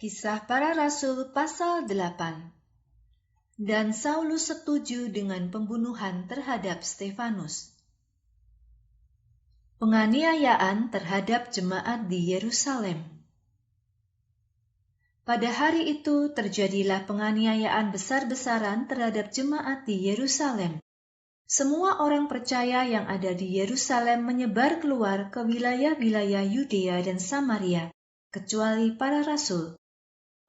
Kisah Para Rasul pasal 8. Dan Saulus setuju dengan pembunuhan terhadap Stefanus. Penganiayaan terhadap jemaat di Yerusalem. Pada hari itu terjadilah penganiayaan besar-besaran terhadap jemaat di Yerusalem. Semua orang percaya yang ada di Yerusalem menyebar keluar ke wilayah-wilayah Yudea dan Samaria, kecuali para rasul.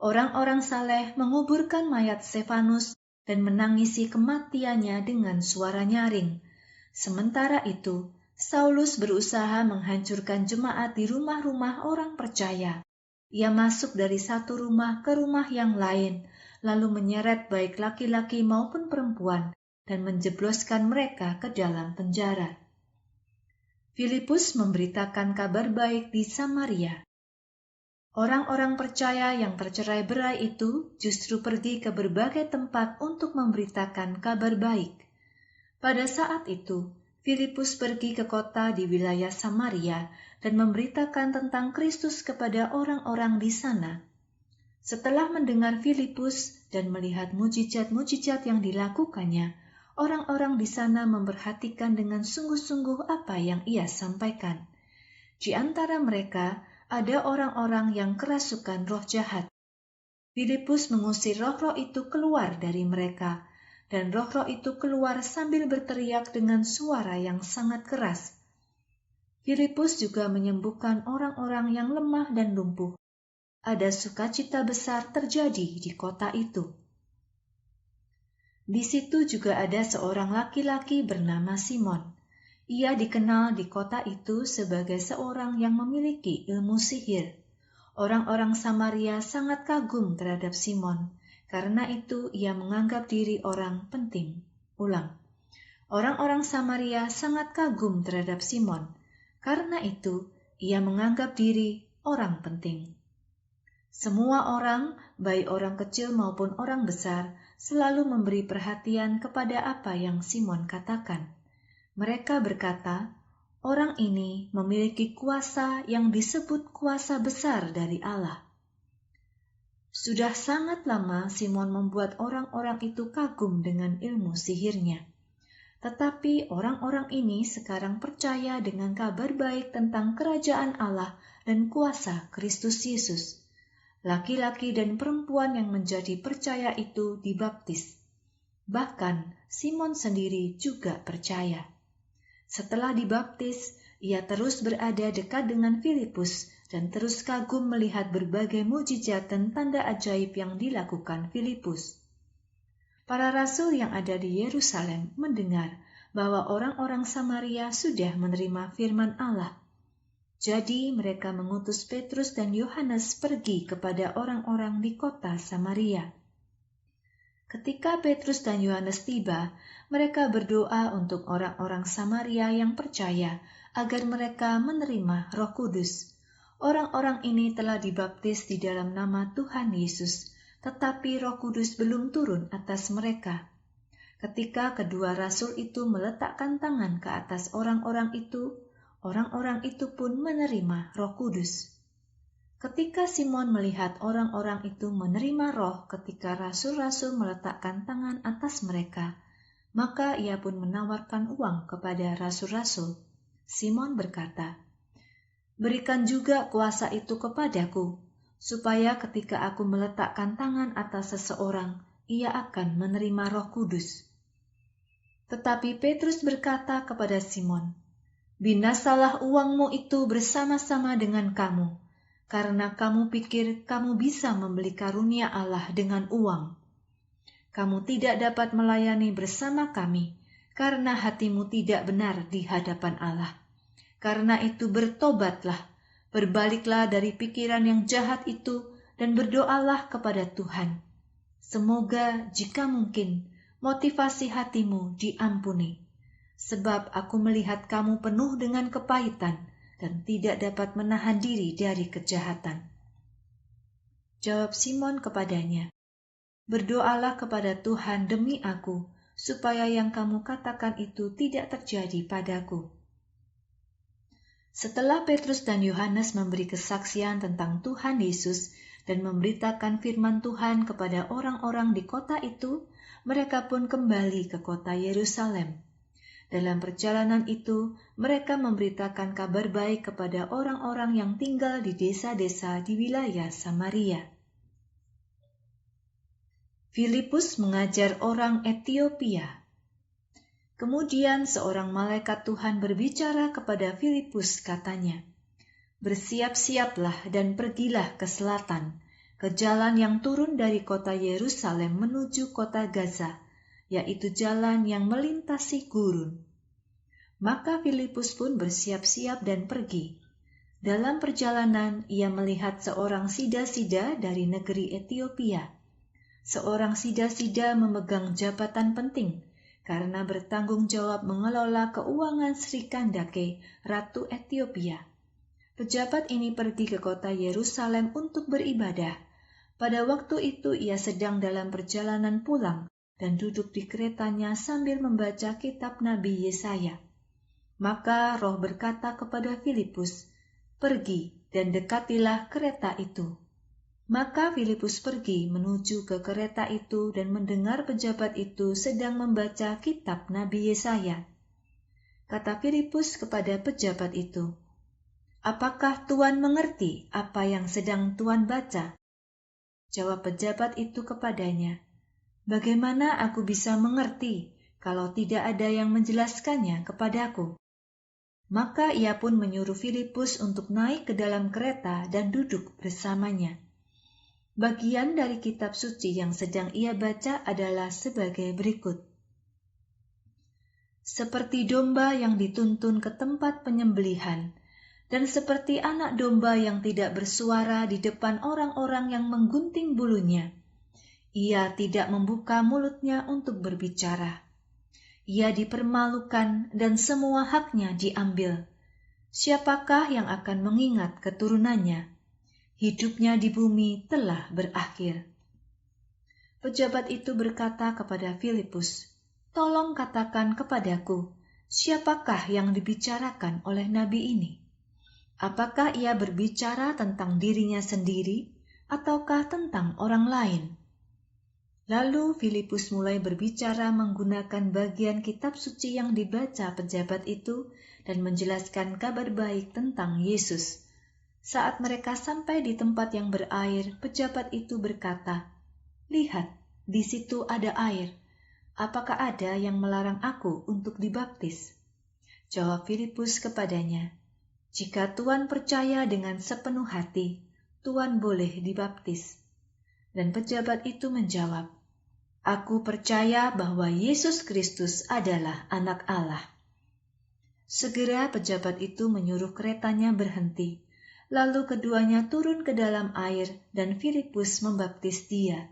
Orang-orang saleh menguburkan mayat Stefanus dan menangisi kematiannya dengan suara nyaring. Sementara itu, Saulus berusaha menghancurkan jemaat di rumah-rumah orang percaya. Ia masuk dari satu rumah ke rumah yang lain, lalu menyeret baik laki-laki maupun perempuan dan menjebloskan mereka ke dalam penjara. Filipus memberitakan kabar baik di Samaria. Orang-orang percaya yang tercerai-berai itu justru pergi ke berbagai tempat untuk memberitakan kabar baik. Pada saat itu, Filipus pergi ke kota di wilayah Samaria dan memberitakan tentang Kristus kepada orang-orang di sana. Setelah mendengar Filipus dan melihat mujizat-mujizat yang dilakukannya, orang-orang di sana memperhatikan dengan sungguh-sungguh apa yang ia sampaikan. Di antara mereka, ada orang-orang yang kerasukan roh jahat. Filipus mengusir roh-roh itu keluar dari mereka, dan roh-roh itu keluar sambil berteriak dengan suara yang sangat keras. Filipus juga menyembuhkan orang-orang yang lemah dan lumpuh. Ada sukacita besar terjadi di kota itu. Di situ juga ada seorang laki-laki bernama Simon. Ia dikenal di kota itu sebagai seorang yang memiliki ilmu sihir. Orang-orang Samaria sangat kagum terhadap Simon, karena itu ia menganggap diri orang penting. Orang-orang Samaria sangat kagum terhadap Simon, karena itu ia menganggap diri orang penting. Semua orang, baik orang kecil maupun orang besar, selalu memberi perhatian kepada apa yang Simon katakan. Mereka berkata, orang ini memiliki kuasa yang disebut kuasa besar dari Allah. Sudah sangat lama Simon membuat orang-orang itu kagum dengan ilmu sihirnya. Tetapi orang-orang ini sekarang percaya dengan kabar baik tentang kerajaan Allah dan kuasa Kristus Yesus. Laki-laki dan perempuan yang menjadi percaya itu dibaptis. Bahkan Simon sendiri juga percaya. Setelah dibaptis, ia terus berada dekat dengan Filipus dan terus kagum melihat berbagai mujizat dan tanda ajaib yang dilakukan Filipus. Para rasul yang ada di Yerusalem mendengar bahwa orang-orang Samaria sudah menerima firman Allah. Jadi mereka mengutus Petrus dan Yohanes pergi kepada orang-orang di kota Samaria. Ketika Petrus dan Yohanes tiba, mereka berdoa untuk orang-orang Samaria yang percaya agar mereka menerima Roh Kudus. Orang-orang ini telah dibaptis di dalam nama Tuhan Yesus, tetapi Roh Kudus belum turun atas mereka. Ketika kedua rasul itu meletakkan tangan ke atas orang-orang itu pun menerima Roh Kudus. Ketika Simon melihat orang-orang itu menerima roh ketika rasul-rasul meletakkan tangan atas mereka, maka ia pun menawarkan uang kepada rasul-rasul. Simon berkata, "Berikan juga kuasa itu kepadaku, supaya ketika aku meletakkan tangan atas seseorang, ia akan menerima Roh Kudus." Tetapi Petrus berkata kepada Simon, "Binasalah uangmu itu bersama-sama dengan kamu, karena kamu pikir kamu bisa membeli karunia Allah dengan uang. Kamu tidak dapat melayani bersama kami, karena hatimu tidak benar di hadapan Allah. Karena itu bertobatlah, berbaliklah dari pikiran yang jahat itu, dan berdoalah kepada Tuhan. Semoga jika mungkin, motivasi hatimu diampuni. Sebab aku melihat kamu penuh dengan kepahitan, dan tidak dapat menahan diri dari kejahatan." Jawab Simon kepadanya, "Berdoalah kepada Tuhan demi aku, supaya yang kamu katakan itu tidak terjadi padaku." Setelah Petrus dan Yohanes memberi kesaksian tentang Tuhan Yesus dan memberitakan firman Tuhan kepada orang-orang di kota itu, mereka pun kembali ke kota Yerusalem. Dalam perjalanan itu, mereka memberitakan kabar baik kepada orang-orang yang tinggal di desa-desa di wilayah Samaria. Filipus mengajar orang Etiopia. Kemudian seorang malaikat Tuhan berbicara kepada Filipus, katanya, "Bersiap-siaplah dan pergilah ke selatan, ke jalan yang turun dari kota Yerusalem menuju kota Gaza, yaitu jalan yang melintasi gurun." Maka Filipus pun bersiap-siap dan pergi. Dalam perjalanan, ia melihat seorang sida-sida dari negeri Etiopia. Seorang sida-sida memegang jabatan penting karena bertanggung jawab mengelola keuangan Sri Kandake, Ratu Etiopia. Pejabat ini pergi ke kota Yerusalem untuk beribadah. Pada waktu itu ia sedang dalam perjalanan pulang dan duduk di keretanya sambil membaca kitab Nabi Yesaya. Maka Roh berkata kepada Filipus, "Pergi dan dekatilah kereta itu." Maka Filipus pergi menuju ke kereta itu dan mendengar pejabat itu sedang membaca kitab Nabi Yesaya. Kata Filipus kepada pejabat itu, "Apakah Tuan mengerti apa yang sedang Tuan baca?" Jawab pejabat itu kepadanya, "Bagaimana aku bisa mengerti kalau tidak ada yang menjelaskannya kepadaku?" Maka ia pun menyuruh Filipus untuk naik ke dalam kereta dan duduk bersamanya. Bagian dari kitab suci yang sedang ia baca adalah sebagai berikut. Seperti domba yang dituntun ke tempat penyembelihan, dan seperti anak domba yang tidak bersuara di depan orang-orang yang menggunting bulunya, ia tidak membuka mulutnya untuk berbicara. Ia dipermalukan dan semua haknya diambil. Siapakah yang akan mengingat keturunannya? Hidupnya di bumi telah berakhir. Pejabat itu berkata kepada Filipus, "Tolong katakan kepadaku, siapakah yang dibicarakan oleh nabi ini? Apakah ia berbicara tentang dirinya sendiri, ataukah tentang orang lain?" Lalu Filipus mulai berbicara menggunakan bagian kitab suci yang dibaca pejabat itu dan menjelaskan kabar baik tentang Yesus. Saat mereka sampai di tempat yang berair, pejabat itu berkata, "Lihat, di situ ada air. Apakah ada yang melarang aku untuk dibaptis?" Jawab Filipus kepadanya, "Jika Tuan percaya dengan sepenuh hati, Tuan boleh dibaptis." Dan pejabat itu menjawab, "Aku percaya bahwa Yesus Kristus adalah Anak Allah." Segera pejabat itu menyuruh keretanya berhenti. Lalu keduanya turun ke dalam air dan Filipus membaptis dia.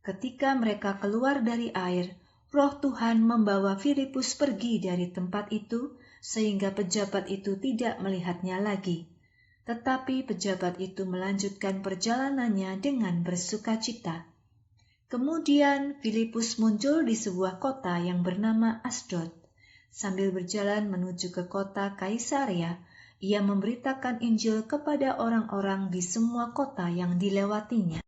Ketika mereka keluar dari air, Roh Tuhan membawa Filipus pergi dari tempat itu sehingga pejabat itu tidak melihatnya lagi. Tetapi pejabat itu melanjutkan perjalanannya dengan bersukacita. Kemudian Filipus muncul di sebuah kota yang bernama Asdod. Sambil berjalan menuju ke kota Kaisarea, ia memberitakan Injil kepada orang-orang di semua kota yang dilewatinya.